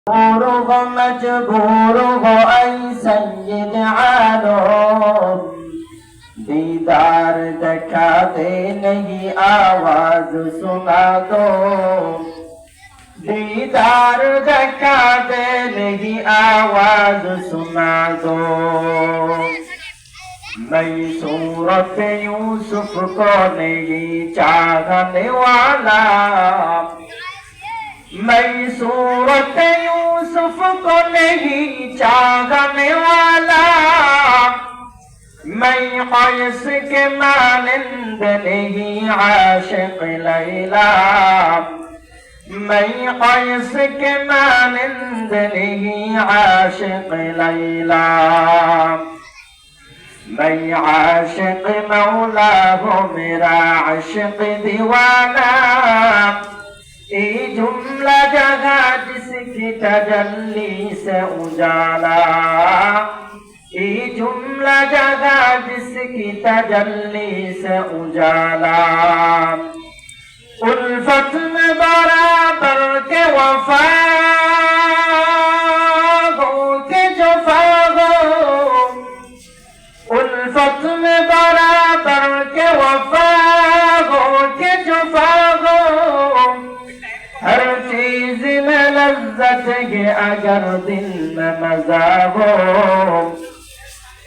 हो मजबूर हो ऐ सैयद आलम, दीदार दिखा दे नहीं आवाज सुना दो, दीदार दिखा दे नहीं आवाज सुना दो। नई सूरत यूसुफ को नहीं चाहने वाला, नई सूरत यूसुफ को नहीं चाहने वाला, मैं क़ैस के मानंद नहीं आशिक़ लैला, मैं क़ैस के मानंद नहीं आशिक़ लैला, मैं आशिक़ मौला हूँ मेरा आशिक़ दीवाना। ये जुमला जगह जिसकी तजल्ली से उजाला, ये जुमला जगह जिसकी तजल्ली से उजाला। उल्फत में बराबर के वफा हो के जफा हो, उल्फत में बराबर के वफा हो के जफा हो। हर चीज में लज्जत है अगर दिल में मजा हो,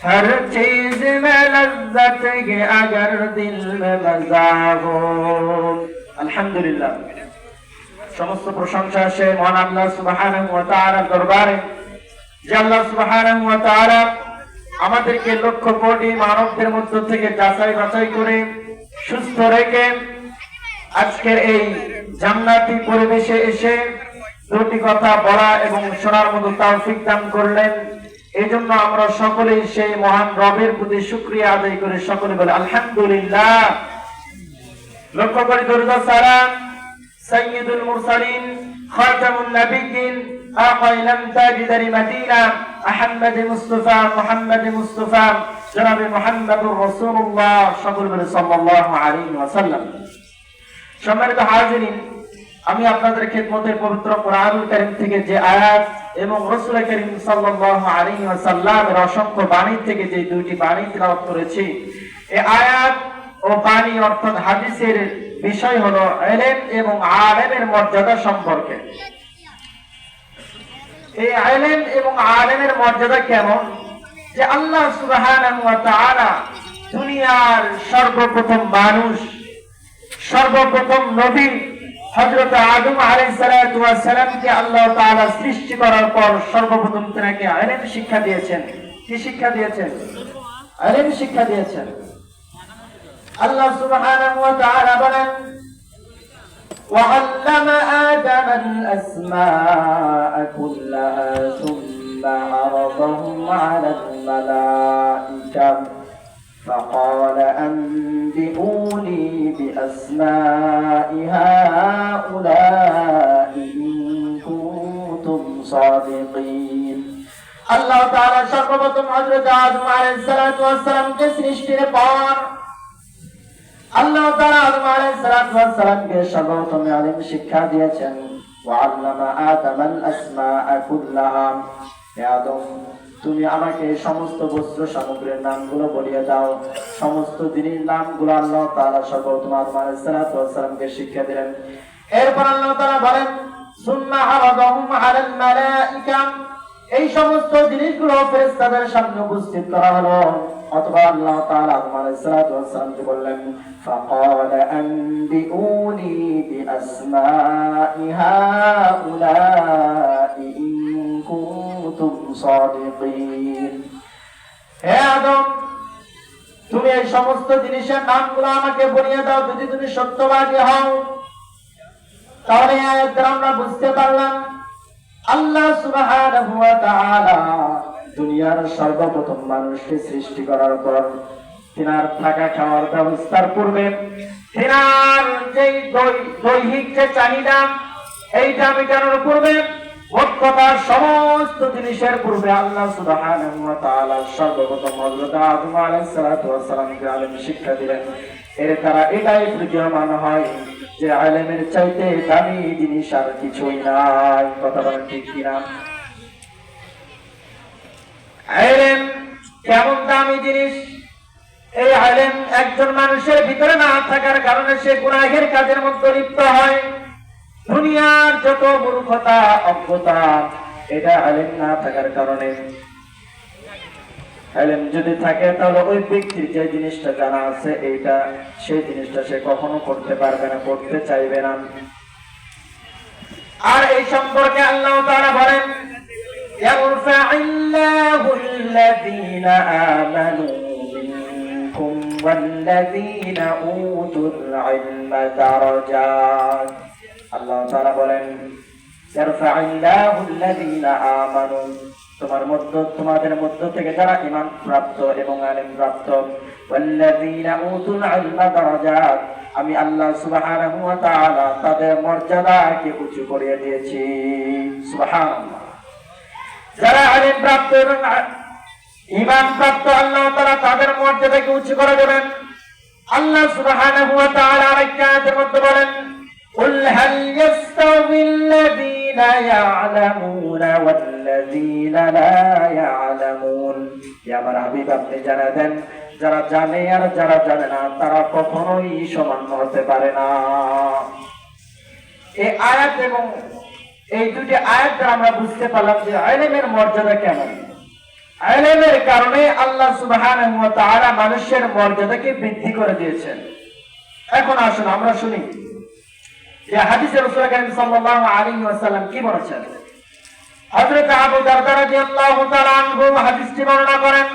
हर चीज में लज्जत है अगर दिल में मजा हो। আলহামদুলিল্লাহ, সমস্ত প্রশংসা সে মহান আল্লাহ সুবহানাহু ওয়া তাআলার দরবারে, যে আল্লাহ সুবহানাহু ওয়া তাআলা আমাদেরকে লক্ষ কোটি মানবদের মধ্য থেকে যাচাই বাছাই করে সুস্থ রেখে আজকের এই জান্নাতি পরিবেশে এসে দুটি কথা বলা এবং শোনার মতো তৌফিক দান করলেন। এই জন্য আমরা সকলেই সেই মহান রবের প্রতি শুকরিয়া আদায় করে সকলে বলে আলহামদুলিল্লাহ। লক্ষ্য করে দরুদ ও সালাম সাইয়্যিদুল মুরসালিন খাতামুন নবিয়্যিন আকাইলাম তাজিদারি মদিনা আহমদ মুস্তাফা জনাবে মুহাম্মদুর রাসূলুল্লাহ সকলে বলে সাল্লাল্লাহু আলাইহি ওয়াসাল্লাম। সম্মানিত হাজিরিন, আমি আপনাদের খেদমতের পবিত্র কোরআনুল কারীম থেকে যে আয়াত এবং রাসূল করিম সাল্লাল্লাহু আলাইহি ওয়াসাল্লামের অসংখ্য বাণী থেকে যে দুইটি বাণী তেলাওয়াত করেছি, এই আয়াত ও বাণী অর্থাৎ হাদিসের বিষয় হলো ইলম এবং আলেমের মর্যাদা সম্পর্কে। এই ইলম এবং আলেমের মর্যাদা কেমন, যে আল্লাহ সুবহানাহু ওয়া তাআলা দুনিয়ার সর্বপ্রথম মানুষ, সর্বপ্রথম নবী হযরত আদম আলাইহিস সালাতু ওয়াস সালামকে আল্লাহ তাআলা সৃষ্টি করার পর সর্বপ্রথম তাকে ইলম শিক্ষা দিয়েছেন। কি শিক্ষা দিয়েছেন? ইলম শিক্ষা দিয়েছেন। আল্লাহ সুবহানাহু ওয়া তাআলা বলেন, وعلم آدم الأسماء كلها ثم عرضهم على الملائكة فقال أنبئوني بأسماء هؤلاء إن كنتم صادقين। আল্লাহ তাআলা সর্বপ্রথম হযরত আদম আলাইহিস সালাতু ওয়াস সালামকে সৃষ্টির পর আল্লাহ তাআলা আদম আলাইহিস সালাতু ওয়াস সালামকে সর্বপ্রথম ইলম শিক্ষা দিয়েছেন। ওয়াআল্লামা আদামাল আসমাআ কুল্লাহা, হে আদম তুমি আমাকে সমস্ত বস্তু সামগ্রীর নামগুলো বলিয়ে দাও। সমস্ত জিনিসের নামগুলো আল্লাহ তাআলা সর্বপ্রথম আদম আলাইহিস সালাতু ওয়াস সালামকে শিক্ষা দিলেন। এরপর আল্লাহ তাআলা বলেন, সুম্মা আরাদাহুম আলাল মালাইকা, এই সমস্ত জিনিসগুলো ফেরেশতাদের সামনে উপস্থিত করা হলো। অতঃপর আল্লাহ তাআলা আদম আলাইহিস সালাতু ওয়াস সালামকে বললেন, ফাকালা আনবিউনি বিআসমাই হাউলাই ইন কুনতুম সাদিকিন। হে আদম, তুমি এই সমস্ত জিনিসের নামগুলো আমাকে বলিয়ে দাও যদি তুমি সত্যবাদী হও। তাহলে এই আয়াত দ্বারা আমরা বুঝতে পারলাম আল্লাহ সুবহানাহু ওয়া তাআলা দুনিয়ার সর্বপ্রথম মানুষকে সৃষ্টি করার পর তিনার থাকা খাওয়ার ব্যবস্থার পূর্বে, তিনার যে দৈহিক যে চাহিদা এইটা মেটানোর পূর্বে, মোট কথা সমস্ত জিনিসের পূর্বে আল্লাহ সুবহানাহু ওয়া তাআলা সর্বপ্রথম হযরত আদম আলাইহিস সালাতু ওয়াস সালামকে ইলম শিক্ষা দিলেন। এর দ্বারা এটাই প্রতীয়মান হয় যে আলেমের চাইতে দামি জিনিস আর কিছুই নাই। কথা বলেন ঠিক কিনা? আলেম কেমন দামি জিনিস? এই আলেম একজন মানুষের ভিতরে না থাকার কারণে সে গুনাহের কাজের মধ্যে লিপ্ত হয়। দুনিয়ার যত মূর্খতা অজ্ঞতা এটা আলেম না থাকার কারণে। আলেম যদি থাকে তাহলে ওই ব্যক্তির যে জিনিসটা জানা আছে এইটা সেই জিনিসটা সে কখনো করতে পারবে না, করতে চাইবে না। আর এই সম্পর্কে আল্লাহ তাআলা বলেন, ইয়ারফা'িল্লাহু আল্লাযীনা আমানু মিনকুম ওয়াল্লাযীনা উতুল ইলমা দারাজাত। আল্লাহ তাআলা বলেন, ইয়ারফা'িল্লাহু আল্লাযীনা আমানু, তোমাদের মধ্য থেকে যারা ঈমান প্রাপ্ত এবং ইলম প্রাপ্ত, ওয়াল্লাযীনা উতুল ইলমা দারাজাত, আমি আল্লাহ সুবহানাহু ওয়া তাআলা তাদের মর্যাদাকে উঁচু করে দিয়েছি। সুবহানাল্লাহ। যারা ইলম প্রাপ্ত এবং ঈমান প্রাপ্ত আল্লাহ তাআলা তাদের মর্যাদাকে উঁচু করে দেবেন। আল্লাহ সুবহানাহু ওয়া তাআলা আরেকটা আয়াতের মধ্যে বলেন, কুল হাল ইয়াস্তাবিল্লাযীনা ইয়া'লামুনা ওয়াল্লাযীনা লা ইয়া'লামুন। ইয়া আমার হাবিব আপনি জানা দেন, যারা জানে আর যারা জানে না তারা কখনোই সমান হতে পারে না। এই আয়াত এবং এই দুটি আয়াত দ্বারা আমরা বুঝতে পারলাম যে ইলমের মর্যাদা কেমন। ইলমের কারণে আল্লাহ সুবহানাহু ওয়া তাআলা মানুষের মর্যাদাকে বৃদ্ধি করে দিয়েছেন। এখন আসুন আমরা শুনি যে হাদিসে রাসূল কারীম সাল্লাল্লাহু আলাইহি ওয়াসাল্লাম কি বলেছেন। হযরত আবু দারদা রাদিয়াল্লাহু তাআলা আনহু হাদিসটি বর্ণনা করেন।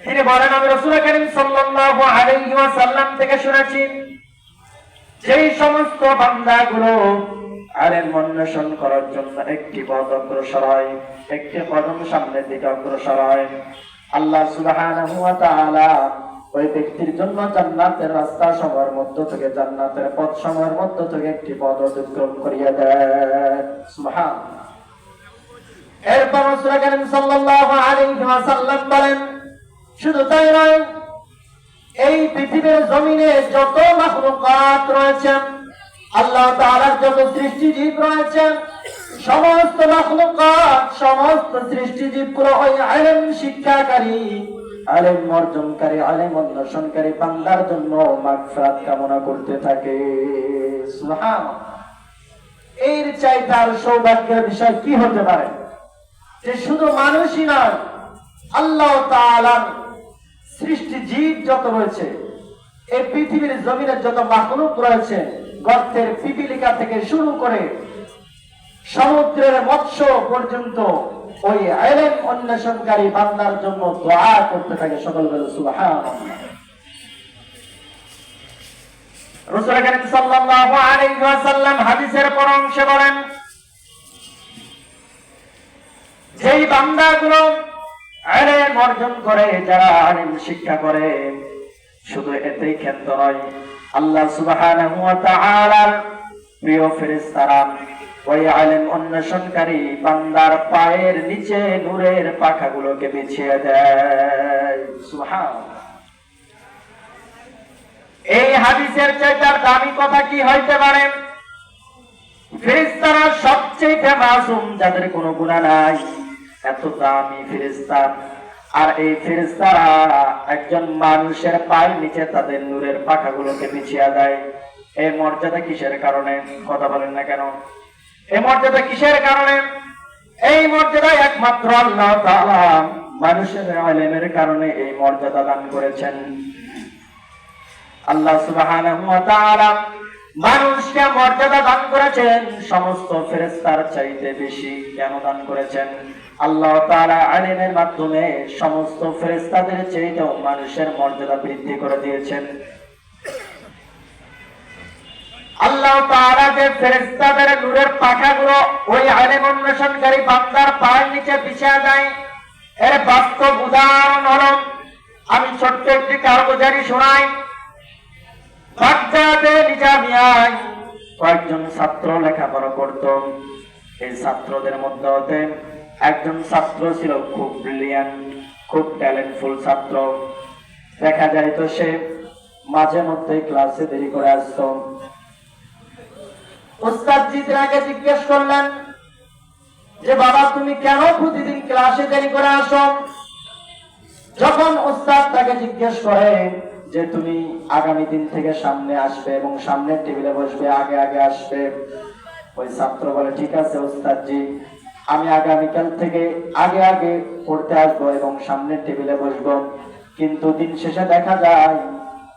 তিনি বলেন, আমি রাসূল কারীম সাল্লাল্লাহু আলাইহি ওয়াসাল্লাম থেকে শুনেছি, যেই সমস্ত বান্দাগুলো ইলম অন্বেষণ করার জন্য একটি পদ অগ্রসর হয়, একটি কদম সামনের দিকে অগ্রসর হয়, আল্লাহ সুবহানাহু ওয়া তাআলা ওই ব্যক্তির জন্য জান্নাতের রাস্তা সমূহের মধ্য থেকে, জান্নাতের পথ সমূহের মধ্য থেকে একটি পথ অতিক্রম করিয়ে দেন। সুবহানাল্লাহ। এরপর রাসূল কারীম সাল্লাল্লাহু আলাইহি ওয়াসাল্লাম বলেন, শুধু তাই নয়, এই পৃথিবীর জমিনে যত মাখলুকাত রয়েছে, আল্লাহ তাআলার যত সৃষ্টিজীব রয়েছে, সমস্ত মাখলুকাত, সমস্ত সৃষ্টিজীবগুলো ওই ইলম শিক্ষাকারী, ইলম অর্জনকারী, ইলম অন্বেষণকারী বান্দার জন্য মাগফিরাত কামনা করতে থাকে। সুবহানাল্লাহ। এর চাইতে আর সৌভাগ্যের বিষয় কি হতে পারে যে শুধু মানুষই নয়, আল্লাহ তাআলার সৃষ্টি জীব যত রয়েছে, এই পৃথিবীর জমিনে যত মাখলুক রয়েছে, গর্তের পিপিলিকা থেকে শুরু করে সমুদ্রের মৎস্য পর্যন্ত ওই ইলম অন্বেষণকারী বান্দার জন্য দোয়া করতে থাকে। সকল বলে সুবহানাল্লাহ। রাসূল কারীম সাল্লাল্লাহু আলাইহি ওয়াসাল্লাম হাদিসের পর অংশে বলেন, যেই বান্দাগুলো ইলম অর্জন করে, যারা ইলম শিক্ষা করে, শুধু এতেই ক্ষান্ত নয়, আল্লাহ সুবহানাহু ওয়া তাআলার প্রিয় ফেরেশতারা ওই ইলম অন্বেষণকারী বান্দার পায়ের নিচে নূরের পাখাগুলোকে বিছিয়ে দেয়। সুবহানাল্লাহ। এই হাদিসের চাইতে দামি কথা কি হইতে পারে? ফেরেশতারা সবচেয়ে মাসুম, যাদের কোনো গুনাহ নাই, এত দামি ফেরেশতা, আর এই ফেরেশতারা একজন মানুষের পায়ের নিচে তাদের নূরের পাখাগুলোকে বিছিয়ে দেয়। এই মর্যাদা কিসের কারণে? কথা বলেন না কেন? এই মর্যাদা কিসের কারণে? এই মর্যাদা একমাত্র আল্লাহ তাআলা মানুষের ইলমের কারণে এই মর্যাদা দান করেছেন। আল্লাহ সুবহানাহু ওয়া তাআলা মানুষকে মর্যাদা দান করেছেন সমস্ত ফেরেশতার চাইতে বেশি। কেন দান করেছেন? আল্লাহ তাআলা ইলমের মাধ্যমে সমস্ত ফেরেশতাদের চাইতেও মানুষের মর্যাদা বৃদ্ধি করে দিয়েছেন। আল্লাহ তাআলা যে ফেরেশতাদের নূরের পাখাগুলো ওই ইলম অন্বেষণকারী বান্দার পায়ের নিচে বিছিয়ে দেয়, এর বাস্তব উদাহরণ হলো, আমি ছোট্ট একটি কারগুজারি শোনাই। বাগদাদে নিজামিয়ায় কয়েকজন ছাত্র লেখাপড়া করত। এই ছাত্রদের মধ্যে হতে একজন ছাত্র ছিল খুব ব্রিলিয়ান্ট, খুব ট্যালেন্টফুল ছাত্র। দেখা যায় তো সে মাঝে মধ্যে ক্লাসে দেরি করে আসতো। উস্তাদজি তাকে জিজ্ঞেস করলেন যে বাবা তুমি কেন প্রতিদিন ক্লাসে দেরি করে আসো? যখন উস্তাদ তাকে জিজ্ঞেস করে যে তুমি আগামী দিন থেকে সামনে আসবে এবং সামনের টেবিলে বসবে, আগে আগে আসবে, ওই ছাত্র বলে ঠিক আছে উস্তাদজি, আমি আগামীকাল থেকে আগে আগে পড়তে আসবো এবং সামনের টেবিলে বসবো। কিন্তু দিন শেষে দেখা যায়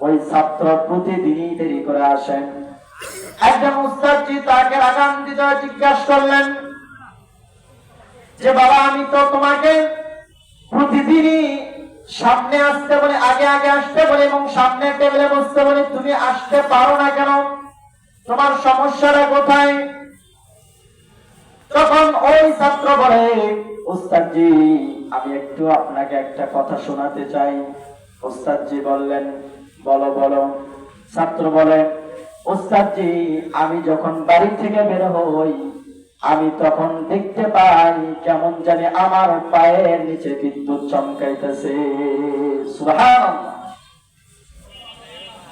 ওই ছাত্র প্রতিদিনই দেরি করে আসেন। একজন উস্তাদজি তাকে রাগান্বিত জিজ্ঞাসা করলেন যে বাবা আমি তো তোমাকে প্রতিদিনই সামনে আসতে বলে, আগে আগে আসতে বলে এবং সামনের টেবিলে বসতে বলে, তুমি আসতে পারো না কেন? তোমার সমস্যাটা কোথায়? তখন ওই ছাত্র বলে উস্তাদজি আমি একটু আপনাকে একটা কথা শোনাতে চাই। উস্তাদজি বললেন বলো বলো। ছাত্র বলে উস্তাদজি আমি যখন বাড়ি থেকে বের হই আমি তখন দেখতে পাই কেমন জানি আমার পায়ের নিচে বিদ্যুৎ চমকাইতেছে। সুবহানাল্লাহ।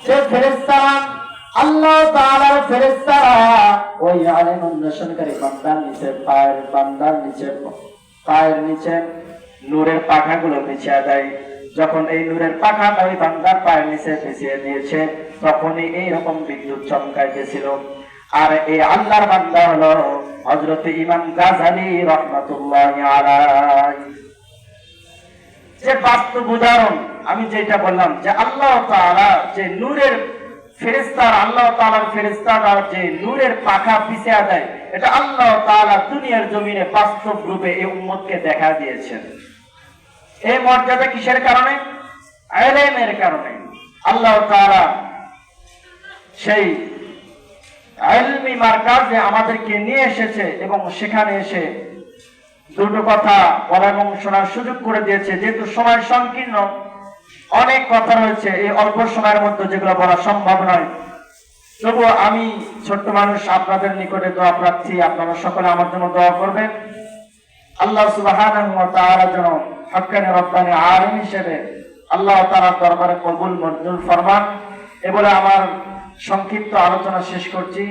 যে ফেরেশতারা আল্লাহ তাআলার ফেরেশতারা ওই আলেম অন্বেষণকারী বান্দার পায়ের নিচে নূরের পাখাগুলো বিছিয়ে দেয়। যখন এই নূরের পাখাটা ওই বান্দার পায়ের নিচে বিছিয়ে দিয়েছে তখনই এইরকম বিদ্যুৎ চমকাইতেছিল। আর এই আল্লাহর বান্দা হলো হযরত ইমাম গাযযালী রাহমাতুল্লাহি আলাইহি। যে বাস্তব উদাহরণ আমি যেটা বললাম যে আল্লাহ তাআলা যে নূরের ফেরেশতার, আল্লাহ তাআলার ফেরেশতারা যে নূরের পাখা বিছিয়ে দেয়, এটা আল্লাহ তাআলা দুনিয়ার জমিনে বাস্তব রূপে এই উম্মতকে দেখা দিয়েছেন। এই মর্যাদা কিসের কারণে? ইলমের কারণে। আল্লাহ তাআলা সেই ইলমি মারকাজে আমাদেরকে নিয়ে এসেছে এবং সেখানে এসে দুটো কথা বলা এবং শোনার সুযোগ করে দিয়েছে। যেহেতু সময় সংকীর্ণ, অনেক কথা রয়েছে এই অল্প সময়ের মধ্যে যেগুলো বলা সম্ভব নয়, তবুও আমি ছোট্ট মানুষ আপনাদের নিকটে দোয়া প্রার্থী, আপনারা সকলে আমার জন্য দোয়া করবেন। আল্লাহ সুবহানাহু ওয়া তাআলা যেন হক্কানি রব্বানি আলিম হিসেবে আল্লাহ তাআলার দরবারে কবুল মঞ্জুর ফরমান। এ বলে আমার সংক্ষিপ্ত আলোচনা শেষ করছি।